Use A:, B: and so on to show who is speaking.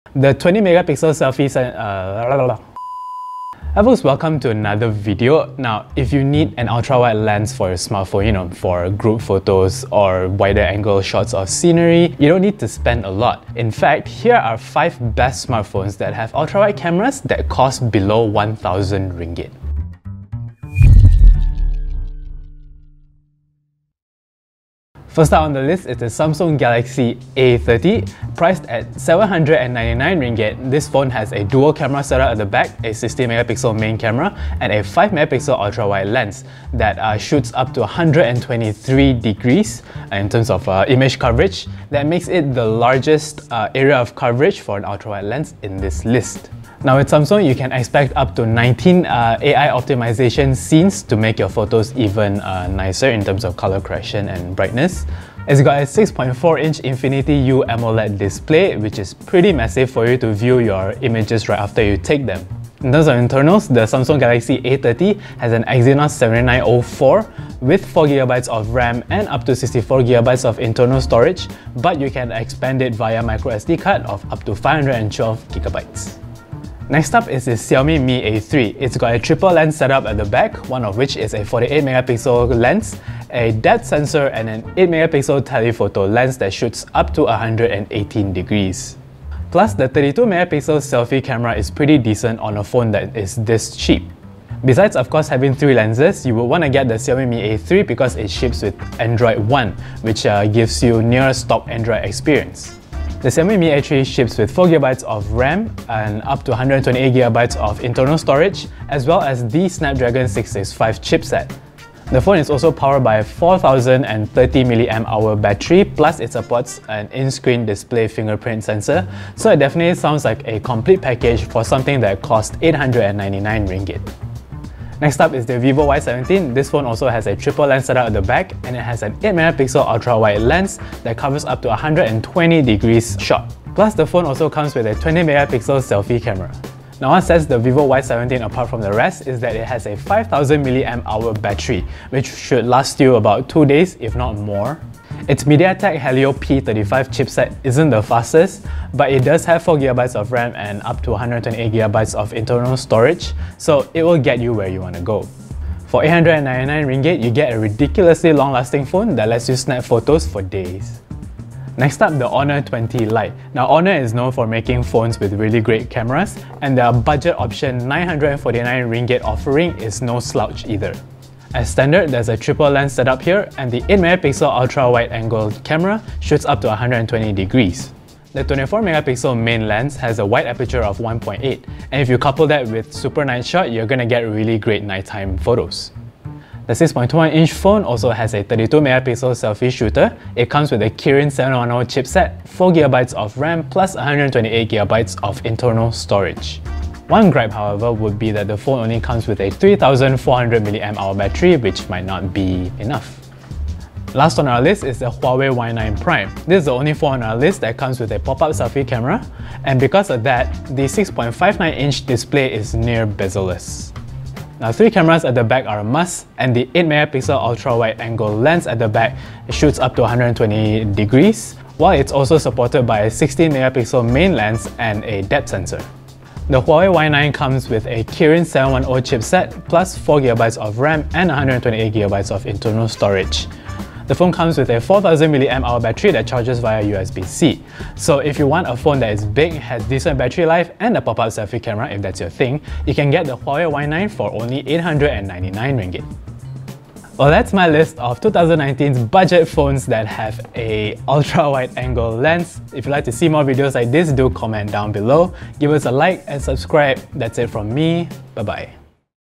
A: The 20 megapixel selfie Hi folks, welcome to another video. Now, if you need an ultra-wide lens for your smartphone, for group photos or wider angle shots of scenery, you don't need to spend a lot. In fact, here are 5 best smartphones that have ultra-wide cameras that cost below 1,000 ringgit. First up on the list is the Samsung Galaxy A30. Priced at 799 ringgit, this phone has a dual camera setup at the back, a 60 megapixel main camera, and a 5 megapixel ultra-wide lens that shoots up to 123 degrees in terms of image coverage. That makes it the largest area of coverage for an ultra-wide lens in this list. Now with Samsung, you can expect up to 19 AI optimization scenes to make your photos even nicer in terms of color correction and brightness. It's got a 6.4-inch Infinity U AMOLED display, which is pretty massive for you to view your images right after you take them. In terms of internals, the Samsung Galaxy A30 has an Exynos 7904 with 4GB of RAM and up to 64GB of internal storage, but you can expand it via microSD card of up to 512GB. Next up is the Xiaomi Mi A3. It's got a triple lens setup at the back, one of which is a 48 megapixel lens, a depth sensor, and an 8 megapixel telephoto lens that shoots up to 118 degrees. Plus, the 32 megapixel selfie camera is pretty decent on a phone that is this cheap. Besides, of course, having 3 lenses, you would want to get the Xiaomi Mi A3 because it ships with Android One, which gives you near stock Android experience. The Xiaomi Mi A3 ships with 4GB of RAM and up to 128GB of internal storage, as well as the Snapdragon 665 chipset. The phone is also powered by a 4030 mAh battery, plus it supports an in-screen display fingerprint sensor, so it definitely sounds like a complete package for something that cost 899 ringgit. Next up is the Vivo Y17. This phone also has a triple lens setup at the back, and it has an 8 megapixel ultra-wide lens that covers up to 120 degrees shot. Plus, the phone also comes with a 20 megapixel selfie camera. Now, what sets the Vivo Y17 apart from the rest is that it has a 5000 mAh battery, which should last you about 2 days, if not more. Its MediaTek Helio P35 chipset isn't the fastest, but it does have 4GB of RAM and up to 128GB of internal storage, so it will get you where you want to go. For 899 ringgit, you get a ridiculously long-lasting phone that lets you snap photos for days. Next up, the Honor 20 Lite. Now, Honor is known for making phones with really great cameras, and their budget option 949 ringgit offering is no slouch either. As standard, there's a triple lens setup here, and the 8 megapixel ultra-wide angle camera shoots up to 120 degrees. The 24 megapixel main lens has a wide aperture of 1.8, and if you couple that with super night shot, you're gonna get really great nighttime photos. The 6.21-inch phone also has a 32 megapixel selfie shooter. It comes with a Kirin 710 chipset, 4GB of RAM plus 128GB of internal storage. One gripe, however, would be that the phone only comes with a 3400 mAh battery, which might not be enough. Last on our list is the Huawei Y9 Prime. This is the only phone on our list that comes with a pop-up selfie camera, and because of that, the 6.59-inch display is near bezel-less. Now, 3 cameras at the back are a must, and the 8 megapixel ultra-wide angle lens at the back shoots up to 120 degrees, while it's also supported by a 16 megapixel main lens and a depth sensor. The Huawei Y9 comes with a Kirin 710 chipset plus 4GB of RAM and 128GB of internal storage. The phone comes with a 4000 mAh battery that charges via USB-C. So if you want a phone that is big, has decent battery life, and a pop-up selfie camera if that's your thing, you can get the Huawei Y9 for only 899 ringgit. Well, that's my list of 2019's budget phones that have a ultra-wide angle lens. If you'd like to see more videos like this, do comment down below. Give us a like and subscribe. That's it from me. Bye-bye.